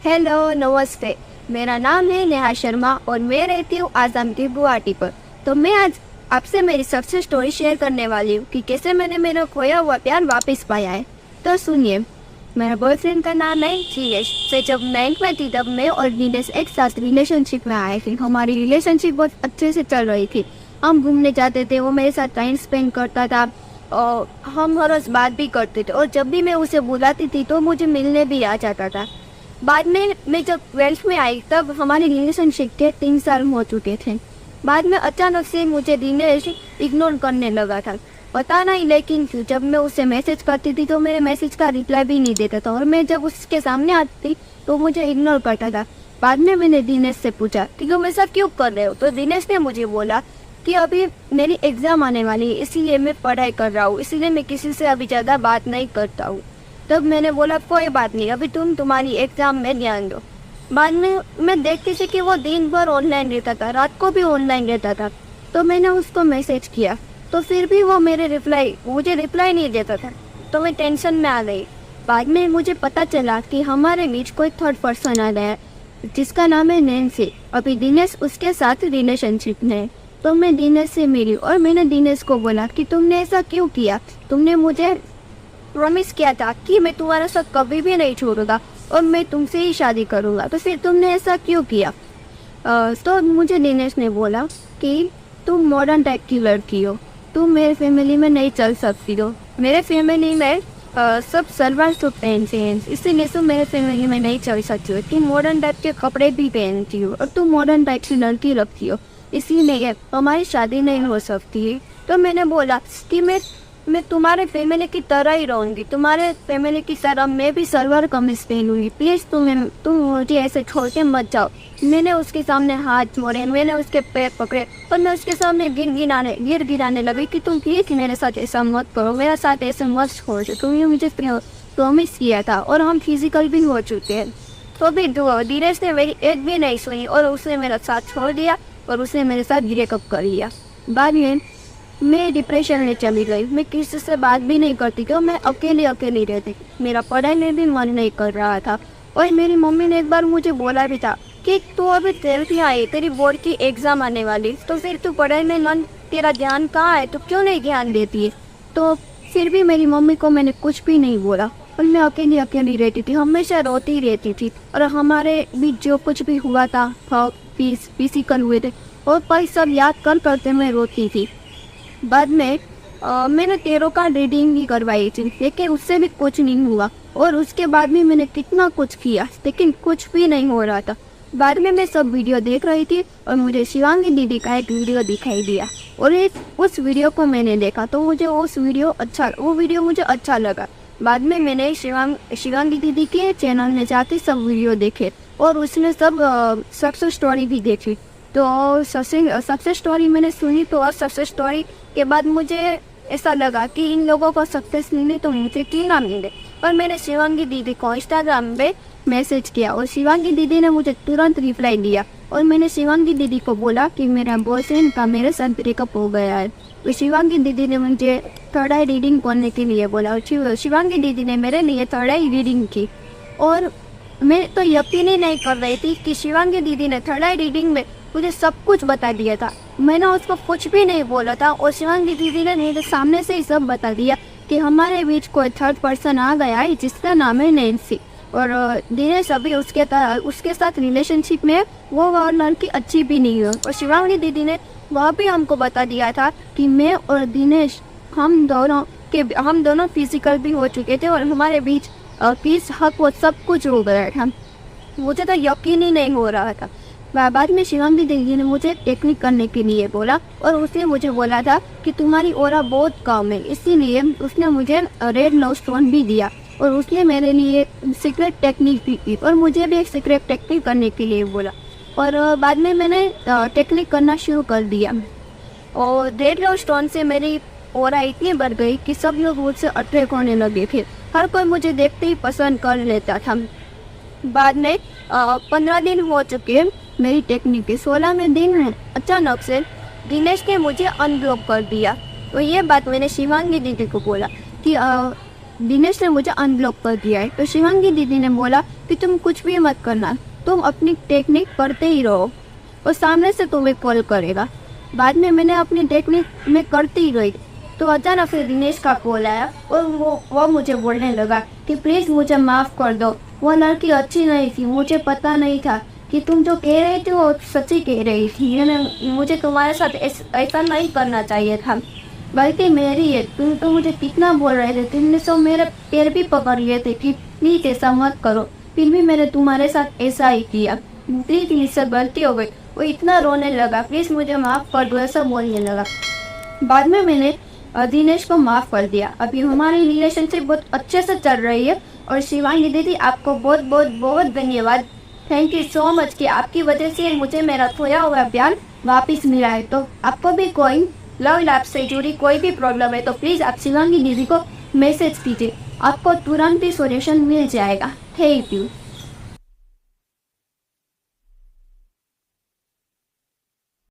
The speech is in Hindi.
हेलो, नमस्ते। मेरा नाम है नेहा शर्मा और मैं रहती हूँ आसाम की गुवाहाटी पर। तो मैं आज आपसे मेरी सबसे स्टोरी शेयर करने वाली हूँ कि कैसे मैंने मेरा खोया हुआ प्यार वापस पाया है। तो सुनिए, मेरा बॉयफ्रेंड का नाम है जीएस। से जब 9th में थी तब मैं और नीलेश एक साथ रिलेशनशिप में आए थे। हमारी रिलेशनशिप बहुत अच्छे से चल रही थी। हम घूमने जाते थे, वो मेरे साथ टाइम स्पेंड करता था और हम हर रोज बात भी करते थे। और जब भी मैं उसे बुलाती थी तो मुझे मिलने भी आ जाता था। बाद में मैं जब 12th में आई तब हमारी रिलेशनशिप के 3 साल हो चुके थे। बाद में अचानक से मुझे दिनेश इग्नोर करने लगा था, पता नहीं लेकिन क्यों। जब मैं उसे मैसेज करती थी तो मेरे मैसेज का रिप्लाई भी नहीं देता था और मैं जब उसके सामने आती थी तो मुझे इग्नोर करता था। बाद में मैंने दिनेश से पूछा कि तुम ऐसा क्यों कर रहे हो। तो दिनेश ने मुझे बोला कि अभी मेरी एग्जाम आने वाली है, इसीलिए मैं पढ़ाई कर रहा हूँ, इसीलिए मैं किसी से अभी ज़्यादा बात नहीं करता हूँ। तब मैंने बोला कोई बात नहीं, अभी तुम तुम्हारी एग्जाम में ध्यान दो। बाद में मैं देखती थी कि वो दिन भर ऑनलाइन रहता था, रात को भी ऑनलाइन रहता था। तो मैंने उसको मैसेज किया तो फिर भी वो मुझे रिप्लाई नहीं देता था। तो मैं टेंशन में आ गई। बाद में मुझे पता चला कि हमारे बीच कोई थर्ड पर्सन आ गया जिसका नाम है नैन्सी। अभी दिनेश उसके साथ रिलेशनशिप में है। तो मैं दिनेश से मिली और मैंने दिनेश को बोला कि तुमने ऐसा क्यों किया, तुमने मुझे प्रॉमिस किया था कि मैं तुम्हारे साथ कभी भी नहीं छोड़ूंगा और मैं तुमसे ही शादी करूंगा, तो फिर तुमने ऐसा क्यों किया। तो मुझे दिनेश ने बोला कि तुम मॉडर्न टाइप की लड़की हो, तुम मेरे फैमिली में नहीं चल सकती हो। मेरे फैमिली में सब सलवार सूट पहनते हैं, इसीलिए तुम मेरे फैमिली में नहीं चल सकती हो। तुम मॉडर्न टाइप के कपड़े भी पहनती हो और तुम मॉडर्न टाइप की लड़की रखती हो, इसीलिए हमारी शादी नहीं हो सकती है। तो मैंने बोला कि मैं तुम्हारे फैमिली की तरह ही रहूंगी, तुम्हारे फैमिली की तरह मैं भी सलवार कमीज पहनूंगी। प्लीज तुम मुझे ऐसे छोड़ के मत जाओ। मैंने उसके सामने हाथ मोड़े, मैंने उसके पैर पकड़े और मैं उसके सामने गिर गिराने लगी कि तुम प्लीज मेरे साथ ऐसा मत करो, मेरे साथ ऐसे मत छोड़ दो। तुमने मुझे प्रॉमिस किया था और हम फिजिकल भी हो चुके हैं। तो भी धीरे से मेरी एक भी नहीं सुनी और उसने मेरा साथ छोड़ दिया और उसने मेरे साथ ब्रेकअप कर लिया। बाद में मैं डिप्रेशन में चली गई। मैं किसी से बात भी नहीं करती क्यों, मैं अकेली रहती। मेरा पढ़ाई में भी मन नहीं कर रहा था। और मेरी मम्मी ने एक बार मुझे बोला भी था कि तू अभी 12th में आई, तेरी बोर्ड की एग्ज़ाम आने वाली, तो फिर तू पढ़ाई में तेरा ध्यान कहाँ है, तो क्यों नहीं ध्यान देती है। तो फिर भी मेरी मम्मी को मैंने कुछ भी नहीं बोला और मैं अकेली रहती थी, हमेशा रोती रहती थी। और हमारे बीच जो कुछ भी हुआ था फिजिकल हुए थे और पर सब याद करते मैं रोती थी। बाद में मैंने टेरो का रीडिंग भी करवाई थी, लेकिन उससे भी कुछ नहीं हुआ। और उसके बाद भी मैंने कितना कुछ किया लेकिन कुछ भी नहीं हो रहा था। बाद में मैं सब वीडियो देख रही थी और मुझे शिवांगी दीदी का एक वीडियो दिखाई दिया और उस वीडियो को मैंने देखा तो मुझे वो वीडियो मुझे अच्छा लगा। बाद में मैंने शिवांगी दीदी के चैनल में जाके सब वीडियो देखे और उसने सब सक्सेस स्टोरी भी देखी। तो सक्सेस स्टोरी मैंने सुनी तो सक्सेस स्टोरी के बाद मुझे ऐसा लगा कि इन लोगों को सक्सेस मिले तो मुझे क्यों ना मिले। और मैंने शिवांगी दीदी को इंस्टाग्राम पे मैसेज किया और शिवांगी दीदी ने मुझे तुरंत रिप्लाई दिया। और मैंने शिवांगी दीदी को बोला कि मेरा बॉयफ्रेंड का मेरे साथ ब्रेकअप हो गया है। तो शिवांगी दीदी ने मुझे थर्ड आई रीडिंग करने के लिए बोला और शिवांगी दीदी ने मेरे लिए थर्ड आई रीडिंग की। और मैं तो यकीन ही नहीं कर रही थी कि शिवांगी दीदी ने थर्ड आई रीडिंग में मुझे सब कुछ बता दिया था। मैंने उसको कुछ भी नहीं बोला था और शिवांगी दीदी ने मेरे सामने से ही सब बता दिया कि हमारे बीच कोई थर्ड पर्सन आ गया है जिसका नाम है नैन्सी। और दिनेश अभी उसके साथ रिलेशनशिप में वो लड़की अच्छी भी नहीं है। और शिवांगी दीदी ने वह भी हमको बता दिया था कि मैं और दिनेश हम दोनों फिजिकल भी हो चुके थे और हमारे बीच पीस हक वो सब कुछ हो गया था। मुझे तो यकीन ही नहीं हो रहा था। बाद में शिवांगी दीदी ने मुझे टेक्निक करने के लिए बोला और उसने मुझे बोला था कि तुम्हारी ऑरा बहुत कम है, इसीलिए उसने मुझे रेड लव स्टोन भी दिया और उसने मेरे लिए सीक्रेट टेक्निक भी की और मुझे भी एक सीक्रेट टेक्निक करने के लिए बोला। और बाद में मैंने टेक्निक करना शुरू कर दिया और रेड लव स्टोन से मेरी ऑरा इतनी बढ़ गई कि सब लोग मुझसे अट्रैक्ट होने लगे। फिर हर कोई मुझे देखते ही पसंद कर लेता था। बाद में 15 दिन हो चुके मेरी टेक्निक के 16वें दिन में अचानक से दिनेश ने मुझे अनब्लॉक कर दिया। तो ये बात मैंने शिवांगी दीदी को बोला कि दिनेश ने मुझे अनब्लॉक कर दिया है। तो शिवांगी दीदी ने बोला कि तुम कुछ भी मत करना, तुम अपनी टेक्निक करते ही रहो और सामने से तुम्हें कॉल करेगा। बाद में मैंने अपनी टेक्निक में करती ही रही तो अचानक से दिनेश का कॉल आया और वो मुझे बोलने लगा कि प्लीज़ मुझे माफ़ कर दो, वो लड़की अच्छी नहीं थी, मुझे पता नहीं था कि तुम जो कह रही थी वो सच्ची कह रही थी, मुझे तुम्हारे साथ ऐसा नहीं करना चाहिए था, गलती मेरी है। तुम तो मुझे कितना बोल रहे थे, तुमने सब मेरे पैर भी पकड़ लिए थे कि प्लीज़ ऐसा मत करो, फिर भी मैंने तुम्हारे साथ ऐसा ही किया, प्लीज़ मुझसे गलती हो गई। वो इतना रोने लगा, प्लीज़ मुझे माफ़ कर दो, ऐसा बोलने लगा। बाद में मैंने दिनेश को माफ़ कर दिया। अभी हमारी रिलेशनशिप बहुत अच्छे से चल रही है और शिवांगी दीदी आपको बहुत बहुत बहुत धन्यवाद, थैंक यू सो मच कि आपकी वजह से मुझे मेरा खोया हुआ प्यार वापस मिला है। तो आपको भी कोई लव लाइफ से जुड़ी कोई भी प्रॉब्लम है तो प्लीज़ आप शिवांगी दीदी को मैसेज कीजिए, आपको तुरंत ही सॉल्यूशन मिल जाएगा। Thank you.